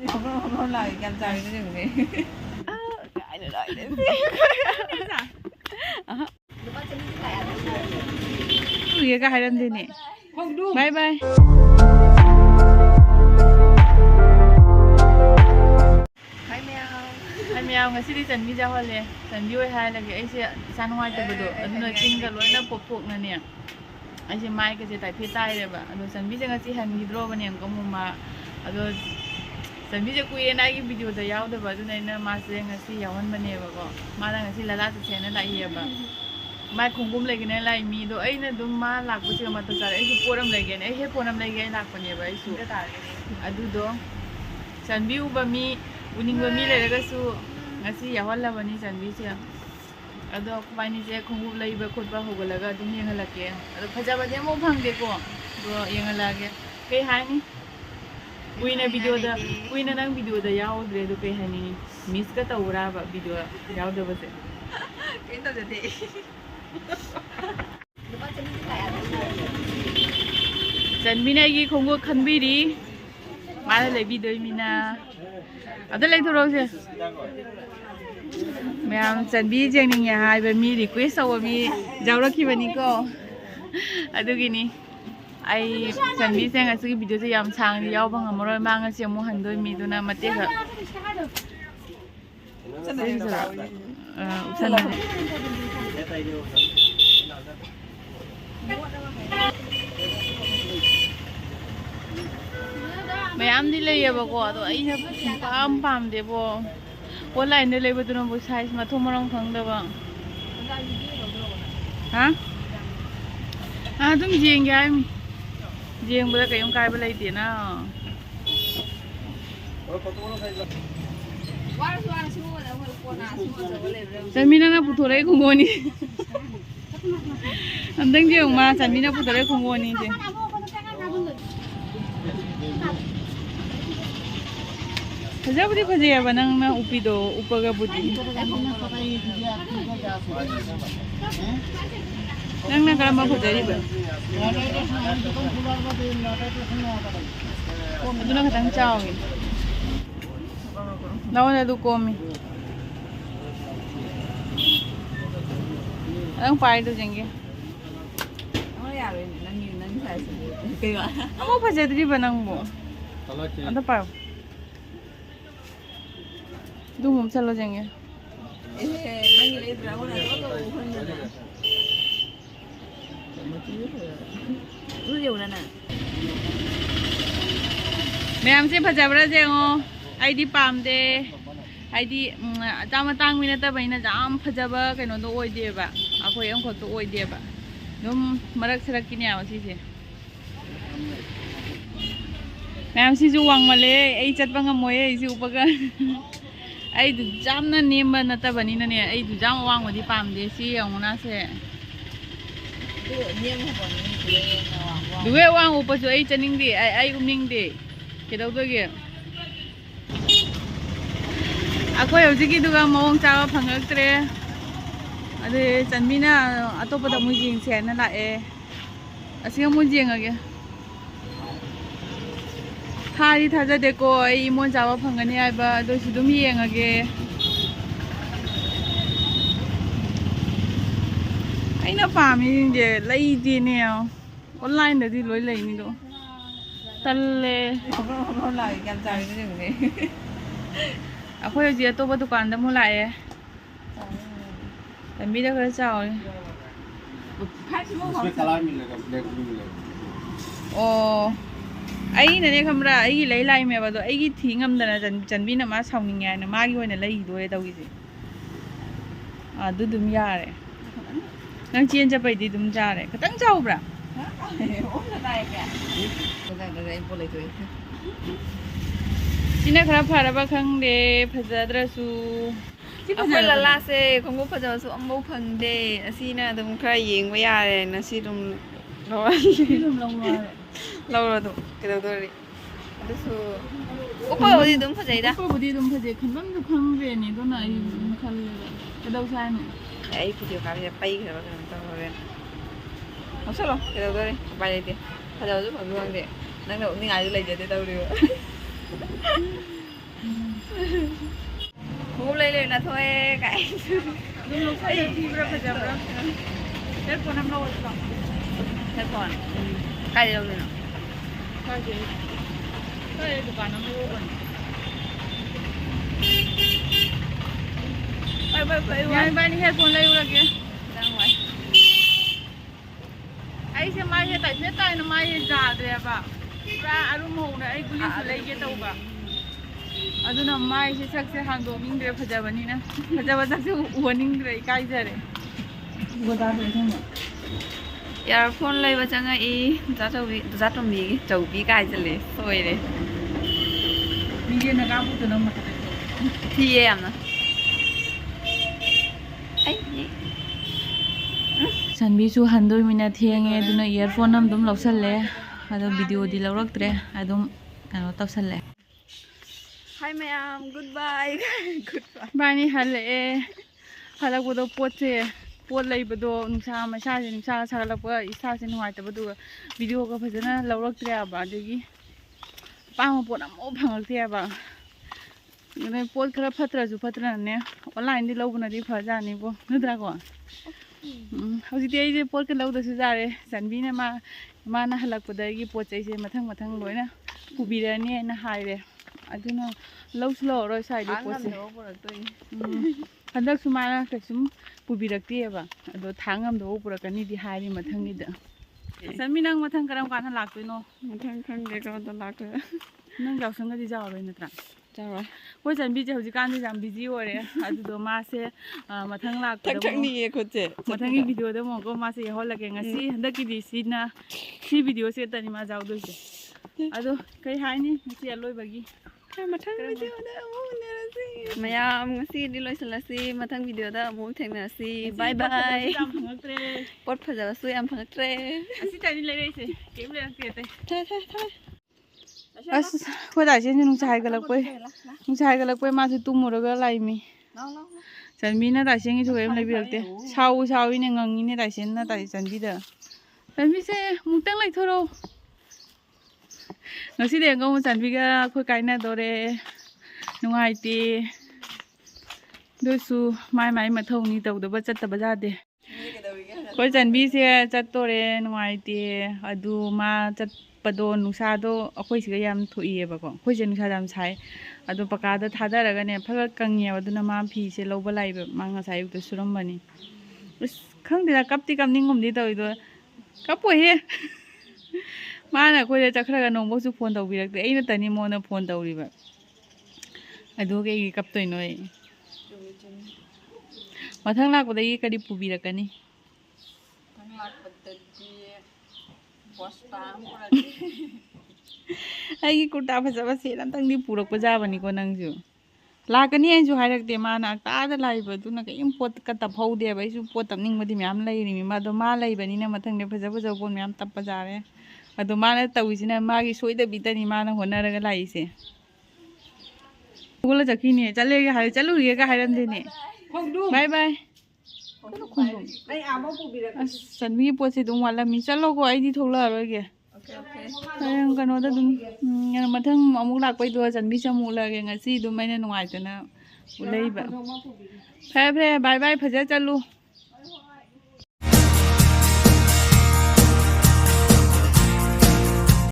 không lời cam trời nó đừng đi cái được rồi đến 이게 가이런데네. 바이바이. Hai mèo ngày xưa đi trần video hơn liền trần vui hay là cái anh sẽ san hoa từ bờ độ nơi kinh cả lối nó phục phục này nè anh sẽ mai cái gì tại phía tây rồi bà rồi trần video ngày xưa hàng hydro bên này có một mà rồi trần video quay này cái video đó giàu được bà cho nên là mà sẽ ngày xưa giàu hơn bên này bà có mà là ngày xưa là sẽ chén nó lại hiểu bà mai không cũng lấy cái này lại mi đó ấy nó đúng mà lạc bữa chiều mà tôi trả ấy chụp phone lấy cái này hết phone lấy cái lạc bên này bà ấy số đó trần view bà mi uningo mi lấy cái số ngasi yahola bani chanbi se ado bani je khungu leiba khutba hogalaga dum yengalake ado phajaba de mo phangde ko do yengalage kai hani uina video da uina nang video da yaw dre do kai hani miss ka tawra ba video yaw da base cái tao để chanbi na gi khungu khanbiri mala le video mina ado lai thoro se mẹ chân bi riêng những nhà hai bên mi request sau mi giàu lắm khi bên này có, ở đây gini, ai chân bi xem cái sự video sẽ làm sang thì giàu bằng rồi mang cái xem mua hàng đôi mi đó là mất tiếc rồi, chân này, chân này, mẹ ăn đi lấy vào quả rồi, ai nhá pam để vào online để lấy vào tụi nó bộ size mà thua morong thằng đâu bang, hả? Tụi riêng cái mi, riêng bây giờ cái ông cái bây lấy tiền à? Chân mi nó phụ thuộc đấy không ngon đi, anh đang riêng mà chân mi nó phụ thuộc đấy không ngon đi chứ. Fajar budi fajar apa nang na upi do upaga budi. Nang na kalau mau fajar iba. Itu nang katang chow ni. Lawan ada komi. Ang pai tu jengge. nó ra rồi nâng nhiều nâng xài cái gọi Amo fajar tu iba nang mo. Ada pa. Dumum salo jengge. nâng nhiều đấy rồi nó có hơn nữa rất nhiều nè Ma'am se phajabra jengo ID pamde ID tama tang minata baina jam phajaba kaino do oi deba akoi am khot oi deba dum marak sarak kini awasi se Ma'am si ju wang male ai chatpa ngamoy ai si upaga ai du jam na nemba nata bani na ne ai du jam wang wadi pamde si yongna se duwe wang upa ju ai chaning di ai umning di kedau do ge akoi hojiki duga mawang chawa phangaktre ade chanmina atopa da mujing se na la e asiga mujing age thari thaja deko ai mon chawa phangani ai ba do sidum yeng age aina pami je lai di ne online da di loi lai ni do talle không lời cam trời nó đừng đi akoi hoji atopa dukan da mu la e tanbi da khara chaw उसमें colour मिलेगा black भी मिलेगा oh ai na ne khamra ai lai lai me ba do ai gi thi ngam da na chanbi na ma sawning ya na ma gi hoina lai do e daw gi ji du dum ya re nang chien cha pai di dum ja re katang chaw bra uống ra tay kìa cái này em vô lấy tuổi sina khara phara ba khang de phajadra su Aku lala se kung pa daw so ang mo pangde asina dum crying wa yare na si dum lawa dum long lo re lawa do kedaw do ri adusu upa odi dum pa jaida ko budi dum phaje khanam du khang ve ni do na ai khal ka daw sa ni ai video ka ya pai ka ba ta ren asalo kedaw do ri ba le de pa daw so pa luang de nang no ni ngai du lai je de daw ri Hú lên là thôi cái Đúng lúc phải đi ra phải ra. Hết còn 5 lâu rồi. Thế còn cái đâu rồi nào Cái gì? Cái dukaan 5 lâu rồi. Bye Yan ba ni headphone layo lagi? ra ngoài Ay si Mai he tai tayo na Mai he jadre ba. Pra aru mo na ay guli sa lay ge tau ba. Aduna Mai si sak se hang do ming de phajabani na. Phajaba sak se warning re kai jare. Goda de thong. earphone lấy vào chẳng ai giá trâu mì chầu bí cái gì đấy xôi đấy Ming ge na ka bu to na ma. thì em nè ấy Sanbisu handoi mina thienge duna earphone nam dum lawsalle ado video di lawraktre adum kano tawsalle hi ma'am goodbye goodbye bani halle halakbodo potse pot leibado nungsa masase nungsa sagalakpa isa se nuai tabadu video ka phajana lawraktre aba adegi pama pot amo phangakte aba ne pot khara phatra ju phatra ne online di lawbuna di phajani bo nudra ko hꯧꯖꯤꯛꯇꯤ ꯑꯩꯁꯦ ꯄꯣꯠꯀ ꯂꯧꯗꯁꯨ ꯌꯥꯔꯦ ꯆꯟꯕꯤꯅ ꯃꯥꯅ ꯍꯜꯂꯛꯄꯗꯒꯤ ꯄꯣꯠ ꯆꯩꯁꯦ ꯃꯊꯪ ꯃꯊꯪ ꯂꯣꯏꯅ ꯄꯨꯕꯤꯔꯅꯤ ꯍꯥꯏꯅ ꯍꯥꯏꯔꯦ ꯑꯗꯨꯅ ꯂꯧꯁꯨ ꯂꯧꯔꯔꯣꯏ ꯁ꯭ꯋꯥꯏꯗꯤ ꯄꯣꯠꯁꯦ ꯍꯟꯗꯛꯁꯨ ꯃꯥꯅ ꯀꯩꯁꯨꯝ ꯄꯨꯕꯤꯔꯛꯇꯦꯕ ꯑꯗꯣ ꯊꯥꯡ ꯉꯝꯗꯕ ꯄꯨꯔꯛꯀꯅꯤꯗꯤ ꯍꯥꯏꯔꯤ ꯃꯊꯪꯒꯤꯗ ꯆꯟꯕꯤ ꯅꯪ ꯃꯊꯪ ꯀꯔꯝ ꯀꯥꯟꯗ ꯂꯥꯛꯇꯣꯏꯅꯣ mthang khang để con tao lạc rồi ꯅꯪ ꯌꯥꯎꯁꯪꯒꯗꯤ ꯌꯥꯎꯔꯣꯏ ꯅꯠꯇ꯭ꯔꯥ chào rồi ꯍꯣꯏ ꯆꯟꯕꯤꯁꯦ ꯍꯧꯖꯤꯛꯀꯥꯟꯗꯤ ꯌꯥꯝ ꯕꯤꯖꯤ ꯑꯣꯏꯔꯦ ꯑꯗꯨꯗꯣ ꯃꯥꯁꯦ ꯃꯊꯪ ꯂꯥꯛꯄꯗ thằng đi con trẻ ꯃꯊꯪꯒꯤ ꯚꯤꯗꯤꯑꯣꯗ ꯑꯃꯨꯛꯀ ꯃꯥꯁꯦ ꯌꯥꯎꯍꯜꯂꯒꯦ ꯉꯁꯤ ꯍꯟꯗꯛꯀꯤꯗꯤ ꯁꯤ ꯚꯤꯗꯤꯑꯣꯁꯦ ꯇꯅꯤ ꯃꯥ ꯌꯥꯎꯗꯣꯏꯁꯦ ꯑꯗꯣ ꯀꯩ ꯍꯥꯏꯅꯤ ꯉꯁꯤ ꯑꯂꯣꯏꯕꯒꯤ mathang video đó ma'am ngasi đi lôi salasi mathang video đó muốn thèm là si bye bye ꯌꯥꯝ ꯐꯪꯉꯛꯇ꯭ꯔꯦ pot phải giờ suy em phải tre ꯑꯁꯤ ꯇꯅꯤ ꯂꯩꯔꯛꯏꯁꯦ ꯀꯩꯝ ꯂꯩꯔꯛꯇꯦ thôi thôi thôi ꯑꯁ ꯑꯩꯈꯣꯏ ꯗꯥꯏꯁꯦꯟꯁꯦ ꯅꯨꯡꯁꯥ ꯍꯥꯏꯒꯠꯂꯛꯄꯩ ꯃꯥꯁꯨ ꯇꯨꯝꯃꯨꯔꯒ ꯂꯩꯃꯤ ꯆꯟꯕꯤꯅ ꯗꯥꯏꯁꯦꯟꯒꯤꯁꯨ ꯀꯔꯤꯝ ꯂꯩꯕꯤꯔꯛꯇꯦ ꯁꯥꯎꯏꯅꯦ ꯉꯪꯉꯤꯅꯦ ꯗꯥꯏꯁꯦꯟꯅ ꯆꯟꯕꯤꯗ ꯆꯟꯕꯤꯁꯦ ꯑꯃꯨꯛꯇꯪ ꯂꯩꯊꯣꯔꯛꯑꯣ ꯉꯁꯤꯗꯤ ꯑꯃꯨꯛ ꯆꯟꯕꯤꯒ ꯑꯩꯈꯣꯏ ꯀꯥꯏꯅꯗꯣꯔꯦ ꯅꯨꯡꯉꯥꯏꯇꯦ ꯑꯗꯨꯁꯨ ꯃꯥꯏ ꯃꯊꯧꯅꯤ ꯇꯧꯗꯕ ꯆꯠꯇꯕ ꯌꯥꯗꯦ ꯑꯩꯈꯣꯏ ꯆꯟꯕꯤꯁꯦ ꯆꯠꯇꯣꯔꯦ ꯅꯨꯡꯉꯥꯏꯇꯦ ꯑꯗꯨ ꯃꯥ ꯆꯠꯄꯗꯣ ꯅꯨꯡꯁꯥꯗꯣ ꯑꯩꯈꯣꯏ ꯌꯥꯝ ꯊꯣꯛꯏꯌꯦꯕꯀꯣ ꯑꯩꯈꯣꯏꯁꯦ ꯅꯨꯡꯁꯥ ꯌꯥꯝ ꯁꯥꯏ ꯑꯗꯣ ꯄꯀꯥꯗ ꯊꯥꯗꯔꯒꯅꯦ ꯐꯒꯠ ꯀꯪꯉꯦꯕ ꯑꯗꯨꯅ ꯃꯥ ꯐꯤꯁꯦ ꯂꯧꯕ ꯂꯥꯛꯏꯕ ꯃꯥ ꯉꯁꯥꯏ ꯑꯌꯨꯛꯇ ꯁꯨꯔꯝꯕꯅꯤ ꯑꯁ ꯈꯪꯗꯦꯗ ꯀꯞꯅꯤꯡꯒꯨꯝꯗꯤ ꯇꯧꯋꯤꯗꯣ ꯀꯞꯄꯣꯏꯍꯦ ꯃꯥꯅ ꯑꯩꯈꯣꯏꯗ ꯆꯠꯈ꯭ꯔꯒ ꯅꯣꯡꯐꯥꯎꯁꯨ ꯐꯣꯟ ꯇꯧꯕꯤꯔꯛꯇꯦ ꯑꯩꯅ ꯇꯅꯤ ꯃꯉꯣꯟꯗ ꯐꯣꯟ ꯇꯧꯔꯤꯕ ꯑꯗꯨ ꯀꯩꯒꯤ ꯀꯞꯇꯣꯏꯅꯣ ꯑꯩ ꯃꯊꯪ ꯂꯥꯛꯄꯗꯒꯤ ꯀꯔꯤ ꯄꯨꯕꯤꯔꯛꯀꯅꯤ ꯑꯩꯒꯤ ꯀꯨꯔꯇꯥ ꯐꯖꯕ ꯁꯦꯠ ꯑꯝꯇꯪꯗꯤ ꯄꯨꯔꯛꯄ ꯌꯥꯕꯅꯤꯀꯣ ꯅꯪꯁꯨ ꯂꯥꯛꯀꯅꯤ ꯑꯩꯁꯨ ꯍꯥꯏꯔꯛꯇꯦ ꯃꯥꯅ ꯑꯇꯥꯗ ꯂꯥꯛꯏꯕ ꯑꯗꯨꯅ ꯀꯔꯤꯝ ꯄꯣꯠꯀ ꯇꯞꯍꯧꯗꯦꯕ ꯑꯩꯁꯨ ꯄꯣꯠ ꯇꯞꯅꯤꯡꯕꯗꯤ ꯃꯌꯥꯝ ꯂꯩꯔꯤꯃꯤ ꯑꯗꯣ ꯃꯥ ꯂꯩꯕꯅꯤꯅ ꯃꯊꯪꯗ ꯐꯖ ꯐꯖꯕ ꯄꯣꯠ ꯃꯌꯥꯝ ꯇꯞꯄ ꯌꯥꯔꯦ ꯑꯗꯣ ꯃꯥꯅ ꯇꯧꯔꯤꯁꯤꯅ ꯃꯥꯒꯤ ꯁꯣꯏꯗꯕꯤꯗꯅꯤ ꯃꯥꯅ ꯍꯣꯠꯅꯔꯒ ꯂꯥꯛꯏꯁꯦ ꯍꯧꯒꯠꯂ ꯆꯠꯈꯤꯅꯦ ꯆꯠꯂꯨꯔꯤꯒꯦꯒ ꯍꯥꯏꯔꯝꯗꯦꯅꯦ ꯕꯥꯏ ꯕꯥꯏ ꯑꯁ ꯆꯟꯕꯤꯒꯤ ꯄꯣꯠꯁꯦ ꯑꯗꯨꯝ ꯋꯥꯠꯂꯝꯃꯤ ꯆꯠꯂꯣꯀꯣ ꯑꯩꯗꯤ ꯊꯣꯛꯂꯛꯑꯔꯣꯏꯒꯦ ꯍꯌꯦꯡ ꯀꯩꯅꯣꯗ ꯑꯗꯨꯝ ꯃꯊꯪ ꯑꯃꯨꯛ ꯂꯥꯛꯄꯩꯗꯣ ꯆꯟꯕꯤꯁꯦ ꯑꯃꯨꯛ ꯎꯠꯂꯛꯑꯒꯦ ꯉꯁꯤ ꯑꯗꯨꯝ ꯑꯩꯅ ꯅꯨꯡꯉꯥꯏꯇꯅ ꯂꯩꯕ ꯐꯔꯦ ꯕꯥꯏ ꯕꯥꯏ ꯐꯖ ꯆꯠꯂꯨ